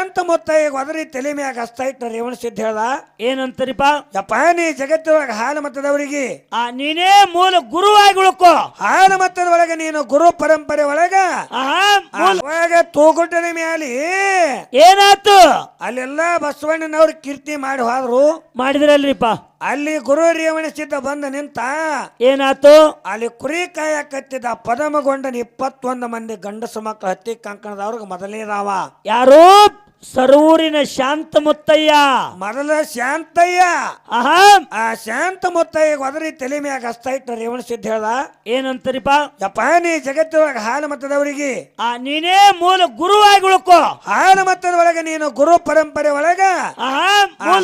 ಶಾಂತ ಮುತ್ತಯ್ಯ ಒದರಿ ತಲೆ ಮ್ಯಾಗ ಹಸ್ತ ಇಟ್ಟ ರೇವಣ ಸಿದ್ಧ ಹೇಳ್ದ ಏನಂತಾರಿಪ್ಪ? ಯಪ್ಪ ನೀ ಜಗತ್ತಿನೊಳಗ ಹಾಲು ಮತದವರಿಗೆ ನೀನೇ ಮೂಲ ಗುರುವಾಗಿ ಉಳ್ಕೋ. ಹಾಲು ಮತದ ಒಳಗ ನೀನು ಗುರು ಪರಂಪರೆ ಒಳಗ ಅವಾಗ ತೂಗುಡ್ಡನ ಮ್ಯಾಲಿ ಏನಾತು? ಅಲ್ಲೆಲ್ಲ ಬಸವಣ್ಣನವ್ರ ಕೀರ್ತಿ ಮಾಡಿ ಹೋದ್ರು. ಮಾಡಿದ್ರಲ್ರಿಪ್ಪ. ಅಲ್ಲಿ ಗುರು ರೇವಣ ಸಿದ್ಧ ಬಂದ ನಿಂತ. ಏನಾತು? ಅಲ್ಲಿ ಕುರಿ ಕಾಯಕತ್ತಿದ್ದ ಪದಮಗೊಂಡನ 21 ಮಂದಿ ಗಂಡಸು ಮಕ್ಕಳು ಹತ್ತಿ ಕಂಕಣದವ್ರಿಗೆ ಮೊದಲನೇದಾವ ಯಾರು? ಸರೂರಿನ ಶಾಂತ ಮುತ್ತಯ್ಯ. ಮೊದಲ ಶಾಂತಯ್ಯ. ಆಹಾ, ಆ ಶಾಂತ ಮುತ್ತಯ್ಯ ಒದರಿ ತಲೆ ಮ್ಯಾಗ ಹಸ್ತ ಇಟ್ಟ ರೇವಣ ಸಿದ್ಧ ಹೇಳ್ದ ಏನಂತಾರಿಪ್ಪ? ಯಪ್ಪ ನೀ ಜಗತ್ತಿನೊಳಗ ಹಾಲು ಮತದವರಿಗೆ ನೀನೇ ಮೂಲ ಗುರುವಾಗಿ ಉಳ್ಕೋ. ಹಾಲು ಮತದ ಒಳಗ ನೀನು ಗುರು ಪರಂಪರೆ ಒಳಗ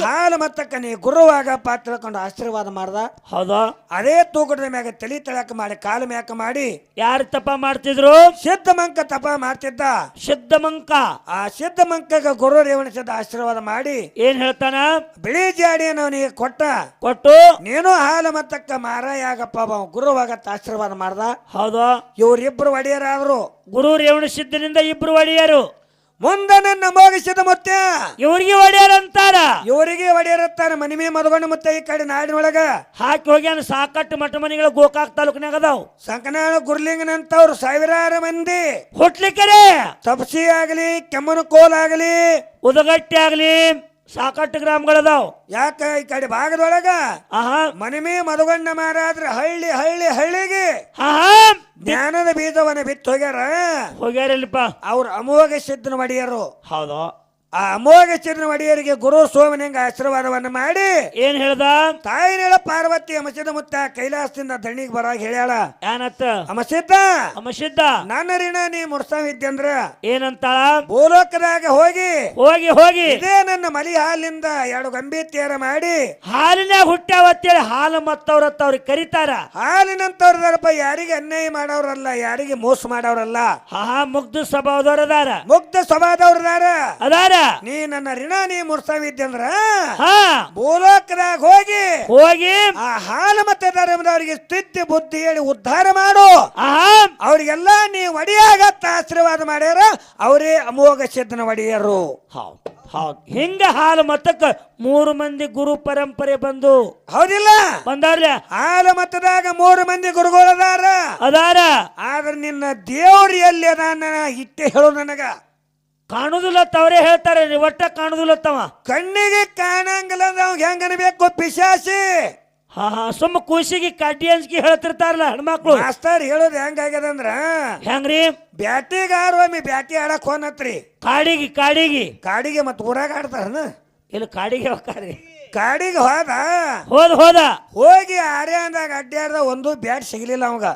ಹಾಲು ಮತಕ್ಕ ನೀ ಗುರುವಾಗಪ್ಪ ತಿಳ್ಕೊಂಡು ಆಶೀರ್ವಾದ ಮಾಡ್ದ. ಹೌದಾ? ಅದೇ ತೂಗುಡದ ಮ್ಯಾಗ ತಲಿ ತಳಕ ಮಾಡಿ ಕಾಲು ಮ್ಯಾಕ ಮಾಡಿ ಯಾರು ತಪ ಮಾಡ್ತಿದ್ರು? ಸಿದ್ಧ ಮಂಕ ತಪ ಮಾಡ್ತಿದ್ದ. ಸಿದ್ಧ ಮಂಕ. ಆ ಸಿದ್ಧ ಮಂಕ ಗುರು ರೇವಣ ಸಿದ್ಧ ಆಶೀರ್ವಾದ ಮಾಡಿ ಏನ್ ಹೇಳ್ತಾನ? ಬಿಳಿ ಜಾಡಿಯನ್ನು ಅವನಿಗೆ ಕೊಟ್ಟು ನೀನು ಹಾಲು ಮತಕ್ಕ ಮಾರಾಯ ಆಗಪ್ಪ ಗುರುವಾಗತ್ತ ಆಶೀರ್ವಾದ ಮಾಡ್ದ. ಹೌದಾ? ಇವರಿಬ್ರು ಒಡೆಯರಾದ್ರು. ಗುರು ರೇವಣ ಸಿದ್ಧನಿಂದ ಇಬ್ರು ಒಡೆಯರು. ಮುಂದೆ ನನ್ನ ಮೋಗಿಸಿದ ಮುತ್ಯ ಇವ್ರಿಗೆ ಒಡೆಯರ್ ಅಂತಾರ. ಇವರಿಗೆ ಒಡೆಯರತ್ತಾರ. ಮನಿಮೆ ಮದಗೊಂಡ ಮುತ್ತ ಈ ಕಡೆ ನಾಡಿನೊಳಗ ಹಾಕಿ ಹೋಗ್ಯಾನ. ಸಾಕಟ್ಟು ಮಠ ಮನಿಗಳು ಗೋಕಾಕ್ ತಾಲೂಕಿನಾಗ ಅದಾವ್. ಸಂಕನಾಳ ಗುರ್ಲಿಂಗನಂತವ್ರು ಸಾವಿರಾರು ಮಂದಿ ಹುಟ್ಲಿಕ್ಕರೆ ತಪಸಿ ಆಗಲಿ ಕೆಮ್ಮನ ಕೋಲ್ ಆಗಲಿ ಉದಗಟ್ಟಿ ಆಗ್ಲಿ ಸಾಕಟ್ಟು ಗ್ರಾಮಗಳದಾವ್. ಯಾಕ ಈ ಕಡೆ ಭಾಗದೊಳಗ ಮನಿಮೆ ಮದಗೊಂಡ ಮಾರಾದ್ರ ಹಳ್ಳಿಗೆ ಜ್ಞಾನದ ಬೀಜವನ್ನ ಬಿತ್ತು ಹೋಗ್ಯಾರಲ್ಪ. ಅವ್ರ ಅಮೋಘ ಸಿದ್ಧನ ಒಡೆಯರು. ಹೌದು. ಆ ಅಮೋಘ ಸಿದ್ಧನ ಒಡೆಯರಿಗೆ ಗುರು ಸೋಮನಿಂಗ ಆಶೀರ್ವಾದವನ್ನ ಮಾಡಿ ಏನ್ ಹೇಳ್ದ? ತಾಯಿನೇಳ ಪಾರ್ವತಿ ಅಮಸಿದ್ದ ಮುತ್ತ ಕೈಲಾಸದಿಂದ ದಣಿಗೆ ಬರಾಗ ಹೇಳ್ಯಾಳ. ಏನತ್ತ? ಅಮಸಿದ್ದ ನನ್ನ ಋಣ ನೀ ಮುಡ್ಸಾವಿದ್ಯಂದ್ರ ಏನಂತ? ಭೂಲೋಕದಾಗ ಹೋಗಿ ಇದೇ ನನ್ನ ಮಲಿ ಹಾಲಿಂದ 2 ಗಂಬಿ ತೇರ ಮಾಡಿ ಹಾಲಿನಾಗ ಹುಟ್ಟ್ಯಾವತ್ತೇಳಿ ಹಾಲು ಮತ್ತವ್ರತ್ತ ಅವ್ರಿಗೆ ಕರೀತಾರ. ಹಾಲಿನಂತವ್ರದಾರಪ್ಪ. ಯಾರಿಗೆ ಅನ್ಯಾಯ ಮಾಡೋರಲ್ಲ, ಯಾರಿಗೆ ಮೋಸ ಮಾಡೋರಲ್ಲ. ಮುಗ್ಧ ಸ್ವಭಾವದವ್ರದಾರ. ಮುಗ್ಧ ಸ್ವಭಾವದವ್ರದಾರ ಅದಾರ. ನೀ ನನ್ನ ಋಣ ನೀ ಮುಡ್ಸಾವಿದ್ಯಂದ್ರ ಭೂಲೋಕದಾಗ ಹೋಗಿ ಆ ಹಾಲು ಮತ್ತೆ ಧರ್ಮದವರಿಗೆ ಸ್ಥಿತಿ ಬುದ್ಧಿ ಹೇಳಿ ಉದ್ಧಾರ ಮಾಡು. ಅವ್ರಿಗೆಲ್ಲ ನೀ ಒಡೆಯಾಗತ್ತ ಆಶೀರ್ವಾದ ಮಾಡ್ಯಾರ. ಅವರೇ ಅಮೋಘ ಸಿದ್ಧನ ಒಡೆಯರು. ಹಿಂಗ ಹಾಲು ಮತಕ್ಕ 3 ಮಂದಿ ಗುರು ಪರಂಪರೆ ಬಂದು ಹೌದಿಲ್ಲ ಬಂದಾರ್ಲ. ಹಾಲು ಮತದಾಗ 3 ಮಂದಿ ಗುರುಗಳದಾರ ಅದಾರ. ಆದ್ರೆ ನಿನ್ನ ದೇವ್ರು ಎಲ್ಲಿ ಅದಾನ ಇಟ್ಟೆ ಹೇಳು ನನಗ. ಕಾಣುದಿಲ್ಲತ್ತ ಅವರೇ ಹೇಳ್ತಾರೆ. ಒಟ್ಟ ಕಾಣುದಿಲ್ಲತ್ತವ. ಕಣ್ಣಿಗೆ ಕಾಣಂಗಿಲ್ಲ ಅವ್ ಹೆಂಗ ಅನ್ಬೇಕು ಪಿಶಾಸಿ. ಸುಮ್ಮ ಖುಷಿಗೆ ಕಡ್ಡಿ ಅಂಜಿಕೆ ಹೇಳ್ತಿರ್ತಾರಲ್ಲ ಹೆಣ್ಮಕ್ಳು. ಮಾಸ್ತರ್ ಹೇಳೋದು ಹೆಂಗಾಗ್ಯದಂದ್ರ ಹೆಂಗ್ರಿ? ಬ್ಯಾಟಿಗಾರ ಒಮ್ಮೆ ಬ್ಯಾಟಿ ಆಡಕ್ ಹೋನತ್ರಿ ಕಾಡಿಗೆ ಮತ್ ಊರಾಗ ಆಡ್ತಾರ. ಇಲ್ಲಿ ಕಾಡಿಗೆ ಹೋಗ್ತಾರ್ರಿ. ಕಾಡಿಗೆ ಹೋದ ಹೋಗಿ ಆರ್ಯಾಂದಾಗ ಅಡ್ಡಾಡ್ದ ಒಂದು ಬ್ಯಾಟ್ ಸಿಗ್ಲಿಲ್ಲ ಅವಾಗ.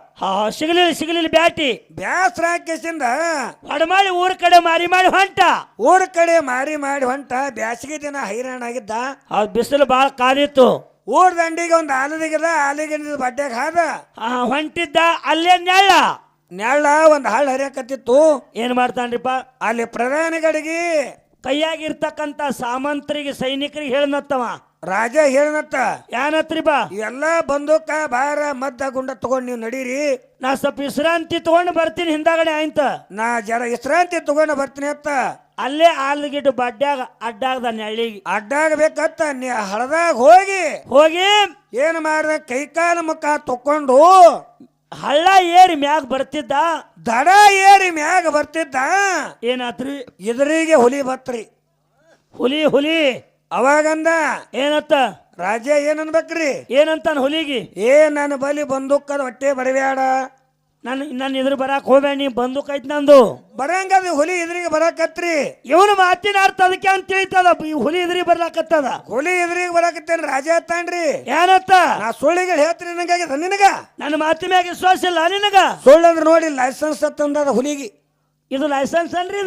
ಸಿಗಲಿಲ್ಲ ಬ್ಯಾಟಿ. ಬ್ಯಾಸ್ರ ಹಾಕಿಸಿಂದ ಹೊಡಮಾಡಿ ಊರ್ ಕಡೆ ಮಾರಿ ಮಾಡಿ ಹೊಂಟ. ಬ್ಯಾಸಿಗೆ ದಿನ ಹೈರಾಣ ಆಗಿದ್ದ. ಬಿಸಿಲು ಬಾಳ ಕಾದಿತ್ತು. ಊರ್ ದಂಡಿಗೆ ಒಂದು ಆಲಿಗೆ ಬಡ್ಡ್ಯಾಗ ಹೊಂಟಿದ್ದ. ಅಲ್ಲೇ ನೆಳ್ಳ ಒಂದು ಹಳ್ಳ ಹರಿಯಕತ್ತಿತ್ತು. ಏನ್ ಮಾಡ್ತಾನ್ರಿಪ್ಪ? ಅಲ್ಲಿ ಪ್ರಧಾನಿಗಳಿಗೆ ಕೈಯಾಗಿರ್ತಕ್ಕಂತ ಸಾಮಂತರಿಗೆ ಸೈನಿಕರಿಗೆ ಹೇಳನತ್ತವ. ರಾಜ ಹೇಳನತ್ತ. ಏನತ್ರಿ? ಬಾ ಎಲ್ಲ ಬಂದೂಕ ಬಾರ ಮದ್ದ ಗುಂಡ ತಗೊಂಡ್ ನೀವ್ ನಡೀರಿ. ನಾ ಸ್ವಲ್ಪ ವಿಶ್ರಾಂತಿ ತಗೊಂಡು ಬರ್ತೀನಿ. ಹಿಂದಾಗಡೆ ಆಯ್ತ ನಾ ಜರ ವಿಶ್ರಾಂತಿ ತಗೊಂಡು ಬರ್ತೀನಿ ಅತ್ತ. ಅಲ್ಲೇ ಆಲ್ಗಿಟ್ಟು ಬಡ್ಡ್ಯಾಗ ಅಡ್ಡಾಗದ ನೆಳ್ಳಿಗೆ ಅಡ್ಡಾಗಬೇಕತ್ತ. ನೀ ಹಳದಾಗ ಹೋಗಿ ಏನ್ ಮಾಡ್ದ? ಕೈಕಾಲ ಮುಖ ತಕೊಂಡು ಹಳ್ಳ ಏರಿ ಮ್ಯಾಗ ಬರ್ತಿದ್ದ. ದಡ ಏರಿ ಮ್ಯಾಗ ಬರ್ತಿದ್ದ. ಏನಾತ್ರಿ? ಎದುರಿಗೆ ಹುಲಿ ಬತ್ರಿ. ಹುಲಿ ಅವಾಗಂದ ಏನತ್ತ? ರಾಜ ಏನನ್ಬೇಕ್ರಿ? ಏನಂತಾನ ಹುಲಿಗಿ? ನನ್ನ ಬಲಿ ಬಂದೂಕದ ಹೊಟ್ಟೆ ಬರಬೇಡ. ನನ್ನ ಎದುರು ಬರಾಕ್ ಹೋಗ್ಬೇಡ. ನೀ ಬಂದೂಕ್ ಐತ್ ನಂದು. ಬರಂಗದ ಹುಲಿ ಎದುರಿಗೆ ಬರಾಕತ್ರಿ. ಇವನು ಮಾತಿನ ಅರ್ಥ ಅದಕ್ಕೆ ಅಂತ ತಿಳಿತದ. ಈ ಹುಲಿ ಎದುರಿಗೆ ಬರ್ಲಾಕತ್ತದ. ಹುಲಿ ಎದುರಿಗೆ ಬರಾಕತ್ತೇನ್ ರಾಜ ಅತ್ತಾನ್ರಿ. ಏನತ್ತ? ನಾ ಸುಳ್ಳಿಗಳು ಹೇಳ್ತೀನಿ ನಂಗಾಗ್ಯದ ನಿನಗ. ನನ್ನ ಮಾತಿ ಮ್ಯಾಗ ವಿಶ್ವಾಸ ಇಲ್ಲ ನಿನಗ? ಸುಳ್ಳಂದ್ರ ನೋಡಿ ಲೈಸೆನ್ಸ್ ತಂದದ ಹುಲಿಗಿ. ಇದು ಲೈಸೆನ್ಸ್ ಅನ್ರಿ?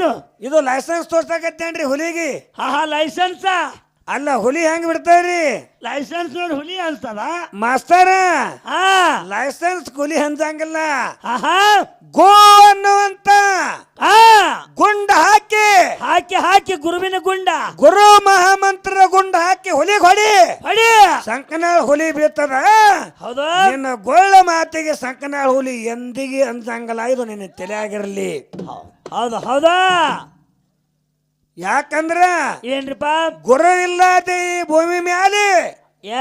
ಇದು ಲೈಸೆನ್ಸ್ ತೋರ್ಸಾಕತ್ತೇನ್ರಿ ಹುಲಿಗಿ. ಲೈಸೆನ್ಸ್ ಅಲ್ಲ ಹುಲಿ ಹೆಂಗ್ ಬಿಡ್ತಾರ್ರಿ? ಲೈಸೆನ್ಸ್ ನೋಡಿ ಹುಲಿ ಅನ್ಸ್ತದ ಮಾಸ್ತರ. ಲೈಸೆನ್ಸ್ ಹುಲಿ ಹಂಚಂಗಿಲ್ಲ. ಗೋ ಅನ್ನುವಂತ ಗುಂಡ ಹಾಕಿ ಗುರುವಿನ ಗುಂಡ, ಗುರು ಮಹಾಮಂತ್ರ ಗುಂಡ ಹಾಕಿ ಹುಲಿ ಹೊಡಿ ಸಂಕನಾಳ ಹುಲಿ ಬೀಳ್ತದ. ಹೌದಾ? ನಿನ್ನ ಗೊಳ್ಳ ಮಾತಿಗೆ ಸಂಕನಾಳ ಹುಲಿ ಎಂದಿಗೆ ಅನ್ಸಂಗಲ್ಲ. ಇದು ನಿನ್ನ ತಲೆಯಾಗಿರಲಿ. ಹೌದಾ? ಯಾಕಂದ್ರ ಏನ್ರಿಪ್ಪ ಗುರು ಇಲ್ಲದೆ ಈ ಭೂಮಿ ಮ್ಯಾಲೆ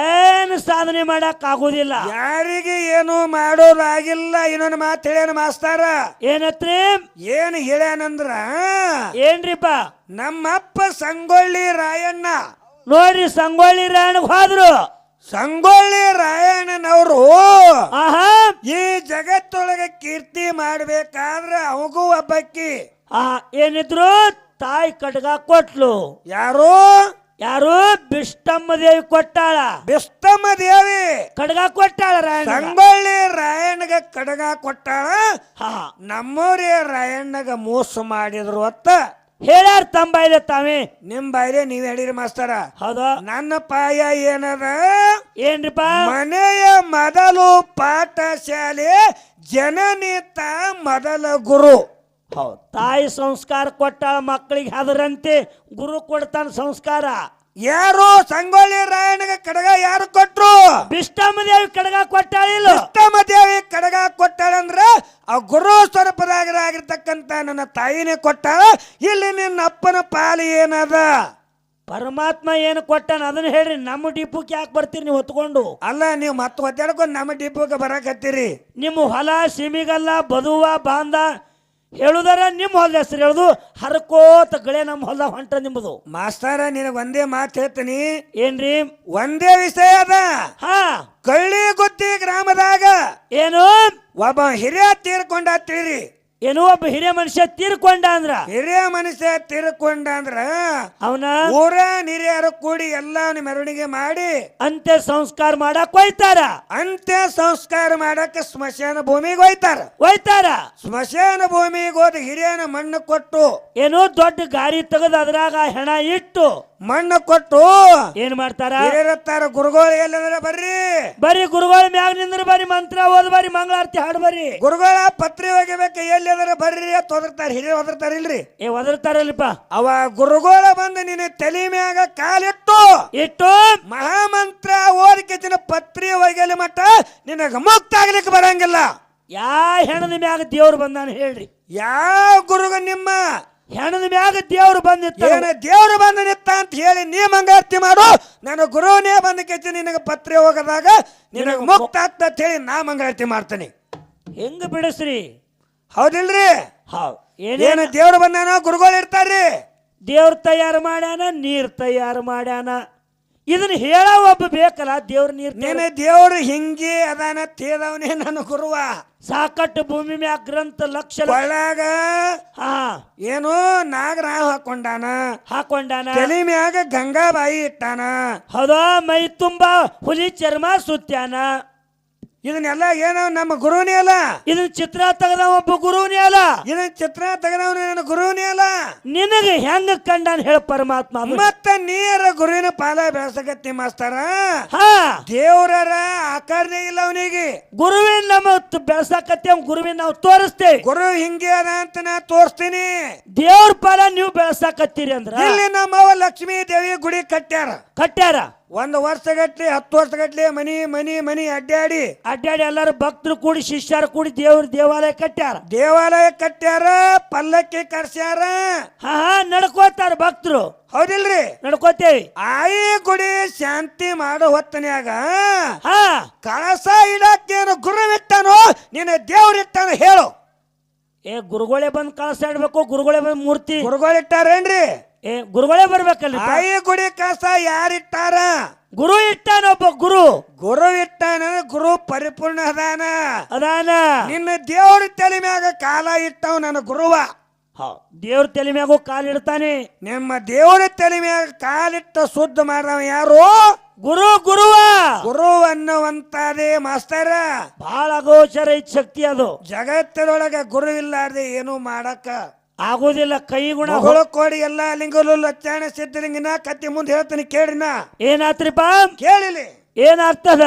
ಏನು ಸಾಧನೆ ಮಾಡಕ್ ಆಗುದಿಲ್ಲ. ಯಾರಿಗೆ ಏನು ಮಾಡೋದಾಗಿಲ್ಲ. ಇನ್ನೊಂದು ಮಾತು ಹೇಳ್ಯಾನ ಮಾಸ್ತಾರ. ಏನತ್ರಿ? ಏನ್ ಹೇಳ್ಯಾನಂದ್ರ ಏನ್ರಿಪ್ಪ ನಮ್ಮಪ್ಪ ಸಂಗೊಳ್ಳಿ ರಾಯಣ್ಣ ನೋಡ್ರಿ ಸಂಗೊಳ್ಳಿ ರಾಯಣ್ಣಗ್ ಹೋದ್ರು. ಸಂಗೊಳ್ಳಿ ರಾಯಣ್ಣನವರು ಆಹಾ ಈ ಜಗತ್ತೊಳಗೆ ಕೀರ್ತಿ ಮಾಡ್ಬೇಕಾದ್ರ ಅವಗೂ ಒಬ್ಬಕ್ಕಿ ಏನಿದ್ರು ತಾಯಿ ಕಟ್ಗ ಕೊಟ್ಲು. ಯಾರು ಯಾರು? ಬಿಷ್ಟಮ್ಮ ದೇವಿ ಕೊಟ್ಟಾಳ. ಬಿಸ್ತಮ್ಮ ದೇವಿ ಕಡ್ಗ ಕೊಟ್ಟಾಳ ರಾಯಣ್ಣ. ಸಂಗೊಳ್ಳಿ ರಾಯಣ್ಣಗ ಕಡಗ ಕೊಟ್ಟಾಳ. ಹಾ ನಮ್ಮೂರೇ ರಾಯಣ್ಣಗ ಮೋಸ ಮಾಡಿದ್ರು ಅತ್ತ ಹೇಳ್ಯಾರ ತಮ್ಮ ಬಾಯ್ಲೆ ತಾವೇ. ನಿಮ್ ಬಾಯ್ಲೆ ನೀವ್ ಹೇಳಿರಿ ಮಾಸ್ತರ. ಹೌದಾ? ನನ್ನ ಪಾಯ ಏನದ? ಏನ್ರಿಪ್ಪ? ಮನೆಯ ಮೊದಲು ಪಾಠಶಾಲೆ, ಜನನಿತ ಮೊದಲ ಗುರು. ಹೌದು, ತಾಯಿ ಸಂಸ್ಕಾರ ಕೊಟ್ಟಾಳ ಮಕ್ಕಳಿಗೆ ಅದರಂತೆ ಗುರು ಕೊಡ್ತಾನ ಸಂಸ್ಕಾರ. ಯಾರು? ಸಂಗೊಳ್ಳಿ ರಾಯಣ್ಣಗ ಕಡಗ ಯಾರು ಕೊಟ್ರು? ಬಿಷ್ಟಮ್ಮ ದೇವಿ ಕಡಗ ಕೊಟ್ಟಾಳಿಲ್ಲ. ಬಿಷ್ಟಮ್ಮ ದೇವಿ ಕಡಗ ಕೊಟ್ಟಾಳಂದ್ರ ಆ ಗುರು ಸ್ವರೂಪದಾಗಿರ್ತಕ್ಕಂತ ನನ್ನ ತಾಯಿನೇ ಕೊಟ್ಟಾಳ. ಇಲ್ಲಿ ನಿನ್ನ ಅಪ್ಪನ ಪಾಲು ಏನದ? ಪರಮಾತ್ಮ ಏನು ಕೊಟ್ಟಾನ ಅದನ್ನ ಹೇಳ್ರಿ. ನಮ್ಮ ಡಿಪುಕ್ ಯಾಕೆ ಬರ್ತೀರಿ ನೀವು ಹೊತ್ಕೊಂಡು? ಅಲ್ಲ, ನೀವು ಮತ್ತೆ ಒದ್ದಾಡ್ಕೊಂಡು ನಮ್ಮ ಡಿಪೋಗೆ ಬರಕತ್ತೀರಿ. ನಿಮ್ಮ ಹೊಲ ಸಿಮಿಗಲ್ಲ ಬದುವ ಬಾಂಧ ಹೇಳುದಾರ ನಿಮ್ಮ ಹೊಲದ ಹೆಸರು ಹೇಳುದು ಹರಕೋತ ಗಳೆ ನಮ್ಮ ಹೊಲ ಹೊಂಟ ನಿಮ್ಮದು. ಮಾಸ್ತರ ನಿನಗೆ ಒಂದೇ ಮಾತು ಹೇಳ್ತೀನಿ. ಏನ್ರಿ? ಒಂದೇ ವಿಷಯ ಅದ. ಹಾ ಕಳ್ಳಿಗುತ್ತಿ ಗ್ರಾಮದಾಗ ಏನು ಒಬ್ಬ ಹಿರಿಯ ತೀರ್ಕೊಂಡ ತಿಳಿರಿ. ಏನೋ ಒಬ್ಬ ಹಿರಿಯ ಮನುಷ್ಯ ತೀರ್ಕೊಂಡ ಅಂದ್ರ, ಹಿರಿಯ ಮನುಷ್ಯ ತೀರ್ಕೊಂಡ ಅಂದ್ರ ಅವನ ಊರ ಹಿರಿಯರು ಕೂಡಿ ಎಲ್ಲಾನು ಮೆರವಣಿಗೆ ಮಾಡಿ ಅಂತ್ಯ ಸಂಸ್ಕಾರ ಮಾಡಕ್ ಹೋಯ್ತಾರ. ಅಂತ್ಯ ಸಂಸ್ಕಾರ ಮಾಡಕ್ಕೆ ಸ್ಮಶಾನ ಭೂಮಿಗೆ ಹೋಯ್ತಾರ. ಸ್ಮಶಾನ ಭೂಮಿಗೆ ಹೋದ ಹಿರಿಯನ ಮಣ್ಣು ಕೊಟ್ಟು ಏನೋ ದೊಡ್ಡ ಗಾಡಿ ತೆಗೆದು ಅದ್ರಾಗ ಹೆಣ ಇಟ್ಟು ಮಣ್ಣು ಕೊಟ್ಟು ಏನ್ ಮಾಡ್ತಾರ? ಹಿರಿಯರತ್ತಾರ ಗುರುಗಳು ಎಲ್ಲಂದ್ರ ಬರ್ರಿ ಗುರುಗಳ ಮ್ಯಾಗ ನಿಂದ್ರ ಬರ್ರಿ, ಮಂತ್ರ ಓದ್ ಬರ್ರಿ, ಮಂಗಳಾರತಿ ಹಾಡ್ ಬರ್ರಿ. ಗುರುಗಳ ಪತ್ರಿ ಹೋಗಬೇಕು ಎಲ್ಲಿದ್ರ ಬರ್ರಿ ಅಂತ ಒದರ್ತಾರ. ಹಿರಿಯರು ಒದರ್ತಾರ ಇಲ್ರಿ? ಒದರ್ತಾರಲ್ಪ. ಅವ ಗುರುಗಳ ಬಂದು ನಿನ್ನ ತಲೆ ಮ್ಯಾಗ ಕಾಲಿಟ್ಟು ಮಹಾಮಂತ್ರ ಓದಿಕೆಚಿನ ಪತ್ರಿ ಹೋಗಲಿ ಮಟ್ಟ ನಿನಗ ಮುಕ್ತ ಆಗ್ಲಿಕ್ಕೆ ಬರಂಗಿಲ್ಲ. ಯಾವ ಹೆಣದ ಮ್ಯಾಗ ದೇವ್ರು ಬಂದಾನ ಹೇಳ್ರಿ? ಯಾವ ಗುರುಗ ನಿಮ್ಮ ಹೆಣದ ಮ್ಯಾಗ ದೇವ್ರು ಬಂದಿತ್ತ? ದೇವ್ರು ಬಂದ ನಿತ್ತ ಅಂತ ಹೇಳಿ ನೀ ಮಂಗಾರತಿ ಮಾಡು. ನಾನು ಗುರುವನೇ ಬಂದ ಕೆಚ್ಚಿ ನಿನಗ ಪತ್ರಿ ಹೋಗದಾಗ ನಿನಗ ಮುಕ್ತ ಆಗ್ತ ಹೇಳಿ ನಾ ಮಂಗಾರತಿ ಮಾಡ್ತೇನೆ. ಹೆಂಗ ಬಿಡಿಸ್ರಿ? ಹೌದಿಲ್ರಿ? ಹೌದು. ಏನ ದೇವ್ರು ಬಂದಾನ, ಗುರುಗಳು ಇರ್ತಾರ್ರಿ. ದೇವ್ರ ತಯಾರು ಮಾಡ್ಯಾನ, ನೀರ್ ತಯಾರು ಮಾಡ್ಯಾನ. ಇದನ್ನ ಹೇಳ ಒಬ್ಬ ಬೇಕಲ್ಲ. ದೇವ್ರ ನೀರ್ ನೀನ ದೇವ್ರು ಹಿಂಗೆ ಅದಾನ ತೇದವನೇ ನನ್ನ ಗುರುವ. ಸಾಕಟ್ಟು ಭೂಮಿ ಮ್ಯಾಗ ಗ್ರಂಥ ಲಕ್ಷ ಒಳಗ ಏನು ನಾಗರ ಹಾಕೊಂಡಾನ, ತಲೆ ಮ್ಯಾಗ ಗಂಗಾಬಾಯಿ ಇಟ್ಟಾನ. ಹೌದಾ? ಮೈ ತುಂಬಾ ಹುಲಿ ಚರ್ಮ ಸುತ್ಯಾನ. ಇದನ್ನೆಲ್ಲ ಏನೋ ನಮ್ಮ ಗುರುವನೇ ಅಲ್ಲ. ಇದನ್ನ ಚಿತ್ರ ತೆಗೆದ ಒಬ್ಬ ಗುರುವನೇ ಅಲ್ಲ. ಇದನ್ನ ಚಿತ್ರ ತೆಗೆದವನು ನನ್ನ ಗುರುವನೇ ಅಲ್ಲ. ನಿನಗೆ ಹೆಂಗ ಕಂಡಾನ ಹೇಳ ಪರಮಾತ್ಮ? ಮತ್ತ ನೀರ ಗುರುವಿನ ಪಾಲ ಬೆಳಸಕತ್ತಿ ಮಾಸ್ತರ. ದೇವ್ರ ಆಕಾರನೇ ಇಲ್ಲ ಅವನಿಗೆ. ಗುರುವಿನ ನಮ್ಮ ಬೆಳಸಾಕತ್ತಿ, ಗುರುವಿನ ನಾವು ತೋರಿಸ್ತೇವೆ. ಗುರು ಹಿಂಗೆ ಅದ ಅಂತ ನಾ ತೋರಿಸ್ತೀನಿ. ದೇವ್ರ ಪಾಲ ನೀವು ಬೆಳಸಾಕತ್ತೀರಿ ಅಂದ್ರ ಇಲ್ಲಿ ನಮ್ಮವ ಲಕ್ಷ್ಮೀ ದೇವಿ ಗುಡಿ ಕಟ್ಟ್ಯಾರ. 1 ವರ್ಷಗಟ್ಲೆ 10 ವರ್ಷಗಟ್ಲೆ ಮನಿ ಅಡ್ಡಾಡಿ ಎಲ್ಲಾರು ಭಕ್ತರು ಕೂಡಿ ಶಿಷ್ಯರು ಕೂಡಿ ದೇವಾಲಯ ಕಟ್ಟ್ಯಾರ. ಪಲ್ಲಕ್ಕಿ ಕರ್ಸ್ಯಾರ. ನಡ್ಕೋತಾರ ಭಕ್ತರು. ಹೌದಿಲ್ರಿ? ನಡ್ಕೋತೇವಿ. ಆಯಿ ಗುಡಿ ಶಾಂತಿ ಮಾಡೋ ಹೊತ್ತನ್ಯಾಗ ಕಳಸ ಇಡಕ್ಕೇನು ಗುರು ಇಟ್ಟಾನೋ ನಿನ್ನ ದೇವ್ರ ಇಟ್ಟಾನ ಹೇಳು? ಗುರುಗಳೇ ಬಂದ್ ಕಳಸ ಇಡ್ಬೇಕು, ಗುರುಗಳೇ ಬಂದ್ ಮೂರ್ತಿ ಗುರುಗಳು ಇಟ್ಟಾರೇನ್ರಿ? ಗುರುಗಳೇ ಬರ್ಬೇಕಲ್ಲ. ಆಯಿ ಗುಡಿ ಕಳಸ ಯಾರಿಟ್ಟಾರ? ಗುರು ಇಟ್ಟಾನ. ಒಬ್ಬ ಗುರು ಇಟ್ಟಾನ. ಗುರು ಪರಿಪೂರ್ಣ ಅದಾನ. ನಿನ್ನ ದೇವ್ರ ತಲೆ ಮ್ಯಾಗ ಕಾಲ ಇಟ್ಟವ್ ನನ್ನ ಗುರುವ. ದೇವ್ರ ತಲೆ ಮ್ಯಾಗೂ ಕಾಲಿಡ್ತಾನೆ. ನಿಮ್ಮ ದೇವ್ರ ತಲೆ ಮ್ಯಾಗ ಕಾಲಿಟ್ಟ ಶುದ್ಧ ಮಾಡ್ದವ ಯಾರು? ಗುರು ಅನ್ನುವಂತದೇ ಮಾಸ್ತರ. ಬಹಳ ಅಗೋಚರ ಶಕ್ತಿ ಅದು. ಜಗತ್ತಿನೊಳಗ ಗುರು ಇಲ್ಲಾರ್ದೆ ಏನು ಮಾಡಕ್ಕ ಆಗೋದಿಲ್ಲ. ಕೈ ಗುಣ ಕೋಡಿ ಎಲ್ಲ ಲಿಂಗಲು ಲಚ್ಚಾಣ ಸಿದ್ಧಲಿಂಗಿನ ಕತ್ತಿ ಮುಂದೆ ಹೇಳ್ತೀನಿ ಕೇಳಿನ. ಏನಾತ್ರಿಪ್ಪ? ಕೇಳಿಲಿ. ಏನಾಗ್ತದ?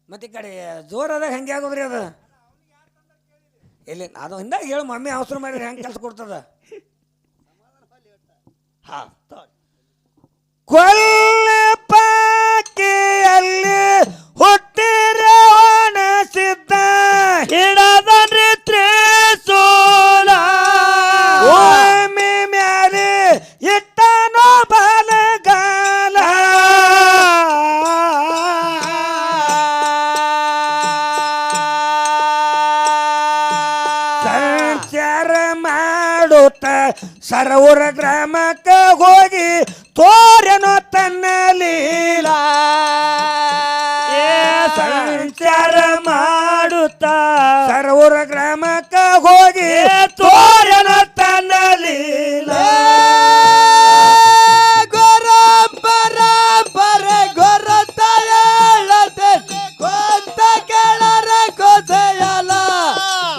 ಮತ್ತೆ ಈ ಕಡೆ ಜೋರಾದಾಗ ಹಂಗೆ ಆಗೋದ್ರಿ ಅದು. ಇಲ್ಲಿ ಅದು ಹಿಂದಾಗ ಹೇಳು ಮಮ್ಮಿ ಅವಸರ ಮಾಡಿದ್ರೆ ಹೆಂಗೆ ಕೆಲಸ ಕೊಡ್ತದ. ಕೊಲ್ಲಪಾಕಿಯಲ್ಲಿ ಹುಟ್ಟಿರವನ ಸಿದ್ಧ ಹಿಡದನ್ರಿ ತ್ರಿಶೂಲ ಒಮ್ಮೆ ಮ್ಯಾಲೆ ಇಟ್ಟನೋ ಬಲಗಾಲ ಸಂಚಾರ ಮಾಡುತ್ತ ಸರೌರ ಗ್ರಾಮಕ್ಕ ಹೋಗಿ ತೋರೆನೋ ತನ್ನ ಲೀಲಾ ಸಂಚಾರ ಮಾಡುತ್ತಾ ಸರೌರ ಗ್ರಾಮಕ್ಕ ಹೋಗಿ ತೋರನ ತನ್ನ ಲೀಲಾ ಗೊರ ಪರ ಪರ ಗೊರತ ಹೇಳತೆ ಕೊಂತ ಕೆಳರ ಕೊಸೆಯಲ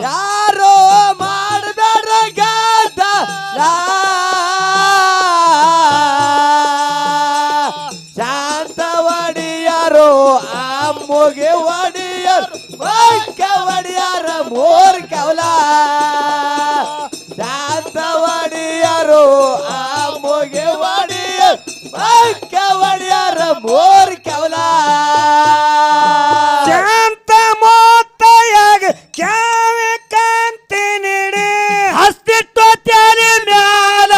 ಯಾರೋ ಮಾಡಬೇಡ ಗಾದ ಶಾಂತ ಒಡಿಯರು ಅಮ್ಮಗೆ ಒಡಿಯರು ಬೈಕ ಒಡಿಯರ ಮೋರ್ ಕವಲ ಶಾಂತ ಒಡಿಯರು ಅಮ್ಮಗೆ ಒಡಿಯರು ಬೈಕ ಒಡಿಯರ ಮೋರ್ ಕವಲ ಶಾಂತ ಮೋತ್ತಯಾಗ ಕ್ಯಾವೆ ಕಾಂತಿ ನೀಡಿ ಹಸ್ತಿತ್ತು ತ್ಯಾರಿ ಮ್ಯಾಲ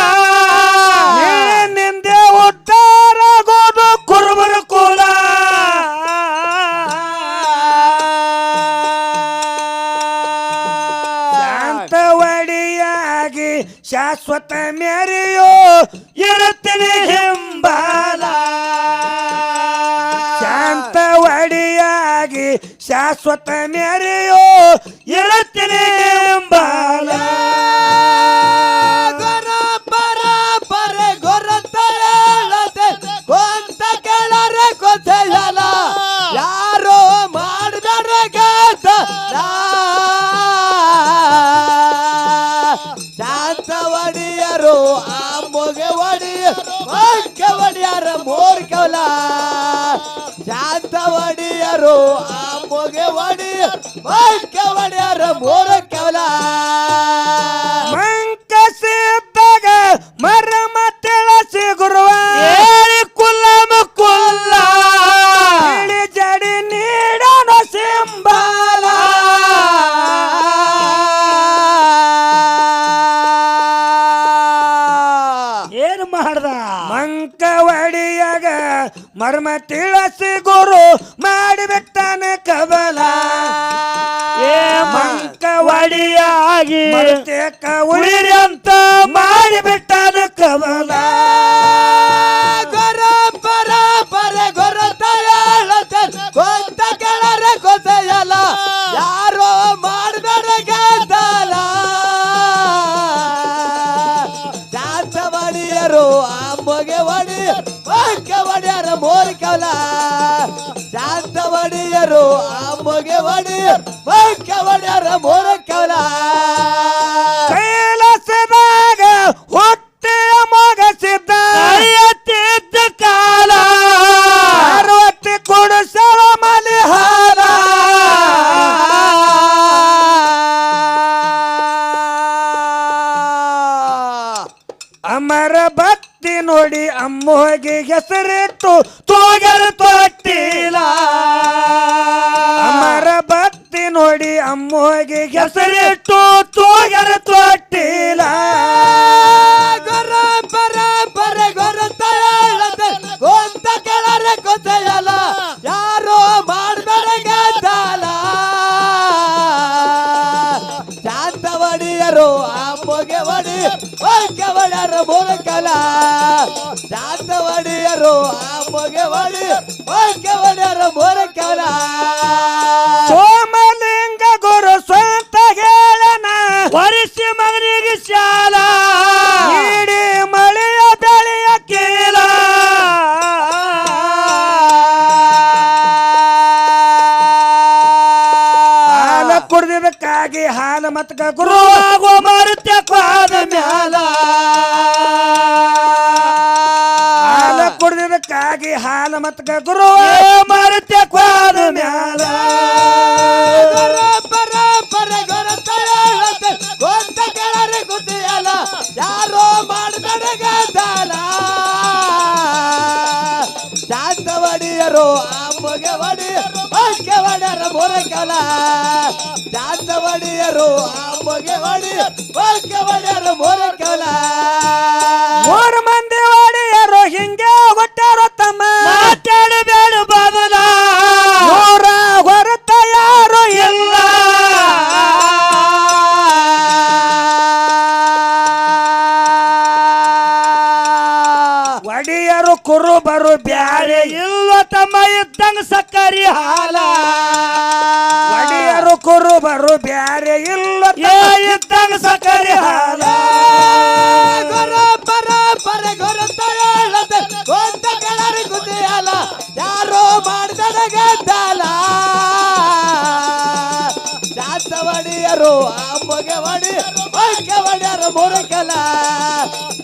ನಿಂದೆ ಉದ್ದಾರಗೋದು ಕುರುಬರ ಕುಲ ಶಾಂತ ಒಡಿಯಾಗಿ ಶಾಶ್ವತ ಮೆರೆಯೋ ಇರುತ್ತನೆ ಹಿಂಬಾಲ ಶಾಂತ ಒಡಿಯಾಗಿ ಶಾಶ್ವತ ಮೆರೆಯೋ ಇರುತ್ತನೆ ಹಿಂಬಾಲ ಗೊರ ಪರ ಪರ ಗೊರತ ಹೇಳತೆ ಕೊಂತ ಕೆಳರ ಕೊಸೆಯಲ ಯಾರೋ ಮಾಡಬೇಡ ಗಾದ ಶಾಂತ ಒಡಿಯರು ಅಮ್ಮಗೆ ಒಡಿಯರು ಬೈಕ ಒಡಿಯರ ಮೋರ್ ಕವಲ ಶಾಂತ ಒಡಿಯರು ಅಮ್ಮಗೆ ಒಡಿಯರು ಬೈಕ ಒಡಿಯರ ಮೋರ್ ಕವಲ ಮಂಕಸಿದ್ದಾಗ ಮರಮ ತಿಳಿಸಿ ಗುರುವ ಏರಿ ಕುಲ್ಲಮ ಕುಲ್ಲ ಇಳಿ ಜಡಿ ನೀಡನು ಸಿಂಬಾಲ ಏನ್ ಮಾಡ್ದ ಮಂಕ ಒಡಿಯಾಗ ಮರ್ಮ ತಿಳಿಸಿ ಗುರು ಮಾಡಿಬಿಟ್ಟನ ಕಬಲ ಏ ಮಂಕ ಒಡಿಯಾಗಿ ಮರ್ತೇಕ ಉಳಿರಿ ಅಂತ ಮಾಡಿಬಿಟ್ಟನ ಕಬಲ ಗೊರ ಪರ ಪರ ಗೊರತ ಹೇಳತೆ ಕೊಂತ ಕೆಳರ ಕೊಸೆಯಲ ಯಾರೋ ಮಾಡಬೇಡ ಗಾದಲ ಶಾಂತ ಒಡಿಯರು ಅಮ್ಮಗೆ ಒಡಿಯರು ಬೈಕ ಒಡಿಯರ ಮೋರ್ ಕವಲ ಶಾಂತ ಒಡಿಯರು ಅಮ್ಮಗೆ ಒಡಿಯರು ಬೈಕ ಒಡಿಯರ ಮೋರ್ ಕವಲ ಕೈಲಾಸದಾಗ ಹೊಟ್ಟೆಯ ಮೊಗಸಿದ್ದ ಅಯ್ಯತ್ತಿದ್ದ ಕಾಲ ಪಾರ್ವತಿ ಕುಡಿಸಳ ಮಲಿಹಾಲ ಅಮರ ಭಕ್ತಿ ನೋಡಿ ಅಮ್ಮೋಗಿ ಹೆಸರಿಟ್ಟು ತೋಗರ ತೊಟ್ಟಿಲ ಅಮರ ಭಕ್ತಿ ನೋಡಿ ಅಮ್ಮೋಗಿ ಹೆಸರಿಟ್ಟು ತೋಗರ ತೊಟ್ಟಿಲ ಗೊರ ಪರ ಪರ ಗೊರತ ಹೇಳತೆ ಕೊಂತ ಕೆಳರ ಕೊಸೆಯಲ ಯಾರೋ ಮಾಡಬೇಡ ಗಾದಲ ಶಾಂತ ಒಡಿಯರು ಅಮ್ಮಗೆ ಒಡಿಯರು ಬೈಕ ಒಡಿಯರ ಮೋರ್ ಕವಲ ಶಾಂತ ಒಡಿಯರು ಅಮ್ಮಗೆ ಒಡಿಯರು ಬೈಕ ಒಡಿಯರ ಮೋರ್ ಕವಲ ಸೋಮಲಿಂಗ ಗುರು ಸ್ವಂತ ಹೇಳನ ವರಿಸಿ ಮಗನಿಗೆ ಶಾಲ ಇಡೀ ಮಳೆಯ ಬೆಳೆಯ ಕೀಲ ಹಾಲ ಕುಡ್ದಿದ್ದಕ್ಕಾಗಿ ಹಾಲ ಮತ್ಕ ಗುರು ಗುರುವಾಗೋ ಮರುತ್ಯ ಕ್ವಾದ ಮ್ಯಾಲ ಹಾಲ ಕುಡ್ದಿದ್ದಕ್ಕಾಗಿ ಹಾಲ ಮತ್ಕ ಗುರು ಮರುತ್ಯ ಕ್ವಾದ ಮ್ಯಾಲ ಗೊರ ಪರ ಪರ ಗೊರತ ಹೇಳತೆ ಕೊಂತ ಕೆಳರ ಕೊಸೆಯಲ ಯಾರೋ ಮಾಡಬೇಡ ಗಾದಲ ಶಾಂತ ಒಡಿಯರು ಆಂಬಗೆ ಒಡೆಯರು ಓಕೆ ಒಡೆಯರು ಮೂರಕಲ ಶಾಂತ ಒಡೆಯರು ಆಂಬಗೆ ಒಡೆಯರು ಓಕೆ ಒಡೆಯರು ಮೂರಕಲ 3 ಮಂದಿ ಒಡೆಯರು ಹಿಂಗೆ ಹುಟ್ಟಾರೋ ತಮ್ಮ ಮಾತಾಡಬೇಡ ಬದಲ ನೂರ ಹೊರತ ಯಾರು ಇಲ್ಲ ಒಡೆಯರು ಕುರುಬರು ಬ್ಯಾರೆ ಇಲ್ಲ ತಮ್ಮ ಇದ್ದಂಗ ಸಕ್ಕರಿ ಹಾಲ ಒಡೆಯರು ಕುರುಬರು ಬ್ಯಾರೆ ಇಲ್ಲ ಏ ಇದ್ದಂಗ ಸಕ್ಕರಿ ಹಾಲ ಗೊರ ಪರ ಪರ ಗೊರತ ಹೇಳದೆ ಗೊಂತ ಕೆಳರಿ ಗುದಿಯಲ ಯಾರೋ ಮಾಡ್ದಡ ಗದ್ದಲ ಶಾಂತ ಒಡೆಯರು ಆಂಬಗೆ ಒಡೆಯರು ಓಕೆ ಒಡೆಯರು ಮೂರಕಲ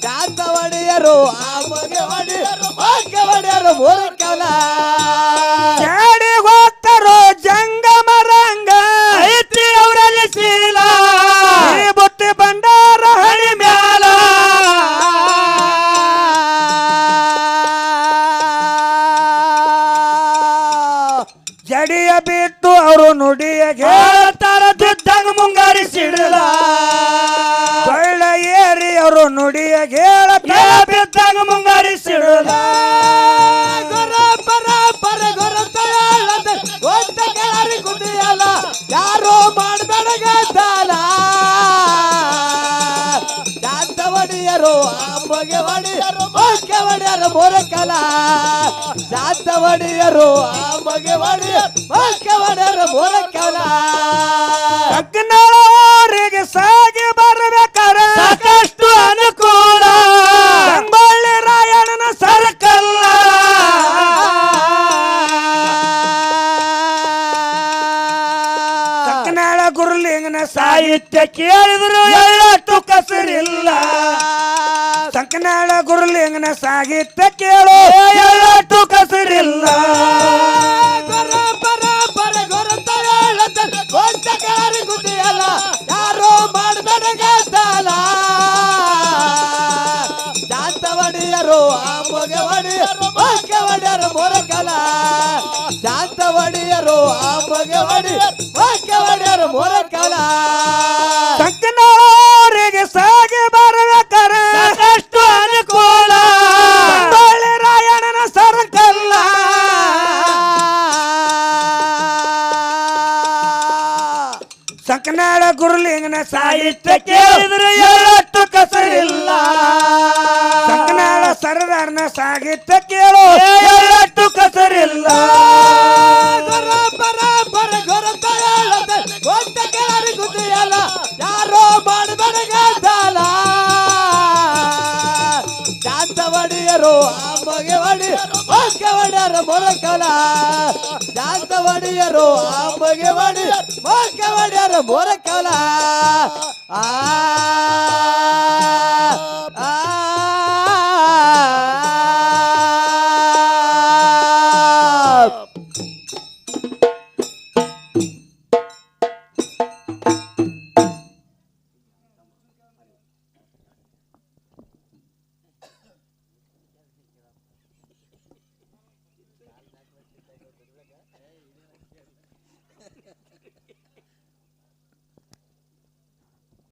ಶಾಂತ ಒಡೆಯರು ಆಂಬಗೆ ಒಡೆಯರು ಓಕೆ ಒಡೆಯರು ಮೂರಕಲ ಜಾಡಿ ಹೋಗ್ತಾರೋ ಜಂಗಮರಂಗ ಐತಿ ಅವರಲ್ಲಿ ಶೀಲ ಈ ಬುತ್ತಿ ಬಂಡಾರ ಹಳಿ ಮ್ಯಾಲ ಜಡಿಯ ಬಿಟ್ಟು ಅವರು ನುಡಿಯ ಹೇಳ್ತಾರ ದುಡ್ಡಂಗ ಮುಂಗಾರಿ ಸಿಡಲ ಕೊಳ್ಳ ಏರಿ ಅವರು ನುಡಿಯ ಹೇಳತ್ತ ಬಿದ್ದಂಗ ಮುಂಗಾರಿ ಸಿಡಲ ಗೊರ ಪರ ಪರ ಗೊರತ ಹೇಳದೆ ಗೊಂತ ಕೆಳರಿ ಗುದಿಯಲ ಯಾರೋ ಮಾಡ್ಬೇಡ ಗದ್ದಲ ಶಾಂತ ಒಡೆಯರು ಆಂಬಗೆ ಒಡೆಯರು ಓಕೆ ಒಡೆಯರು ಮೂರಕಲ ಶಾಂತ ಒಡೆಯರು ಆಂಬಗೆ ಒಡೆಯರು ಓಕೆ ಒಡೆಯರು ಮೂರಕಲ ಕಕ್ಕನವರಿಗೆ ಸಾಗಿ ಬರ್ಬೇಕಾರ ಸಾಕಷ್ಟು ಅನುಕೂಲ ಸಂಗೊಳ್ಳಿ ರಾಯಣ್ಣನ ಸರ್ಕಲ್ಲ ಕಕ್ಕನಾಳ ಗುರುಲಿಂಗನ ಸಾಹಿತ್ಯ ಕೇಳಿದ್ರು ಎಳ್ಳಷ್ಟು ಕಸರಿಲ್ಲ ಸಂಕನಾಳ ಗುರುಲಿಂಗನ ಸಾಹಿತ್ಯ ಕೇಳು ಎಳ್ಳಷ್ಟು ಕಸರಿಲ್ಲ ಗೊರ ಪರ ಪರ ಗೊರತ ಹೇಳದೆ ಗೊಂತ ಕೆಳರಿ ಗುದಿಯಲ ಯಾರೋ ಮಾಡ್ಬೇಡ ಗದ್ದಲ ಶಾಂತ ಒಡೆಯರು ಆಂಬಗೆ ಒಡೆಯರು ಓಕೆ ಒಡೆಯರು ಮೂರಕಲ ಶಾಂತ ಒಡೆಯರು ಆಂಬಗೆ ಒಡೆಯರು ಓಕೆ ಒಡೆಯರು ಮೂರಕಲ ಸಂಕನಾಳವರಿಗೆ ಸಾಗಿ ಬರ್ಬೇಕಾರ ಸಾಕಷ್ಟು ಅನುಕೂಲ ಸಂಗೊಳ್ಳಿ ರಾಯಣ್ಣನ ಸರ್ಕಲ್ಲ ಸಂಕನಾಳ ಗುರುಲಿಂಗನ ಸಾಹಿತ್ಯ ಸಾಹಿತ್ಯ ಕೇಳಿದ್ರು ಎಳ್ಳಷ್ಟು ಕಸರಿಲ್ಲ ಸಂಕನಾಳ ಸರದಾರನ ಸಾಹಿತ್ಯ ಕೇಳು ಎಳ್ಳಷ್ಟು ಕಸರಿಲ್ಲ ಗೊರ ಪರ ಪರ ಗೊರತ ಹೇಳದೆ ಗೊಂತ ಕೆಳರಿ ಗುದಿಯಲ ಯಾರೋ ಮಾಡ್ಬೇಡ ಗದ್ದಲ ಶಾಂತ ಒಡೆಯರು ಆಂಬಗೆ ಒಡೆಯರು ಓಕೆ ಒಡೆಯರು ಮೂರಕಲ ಶಾಂತ ಒಡೆಯರು ಆಂಬಗೆ ಒಡೆಯರು ಓಕೆ ಒಡೆಯರು ಮೂರಕಲ ಆ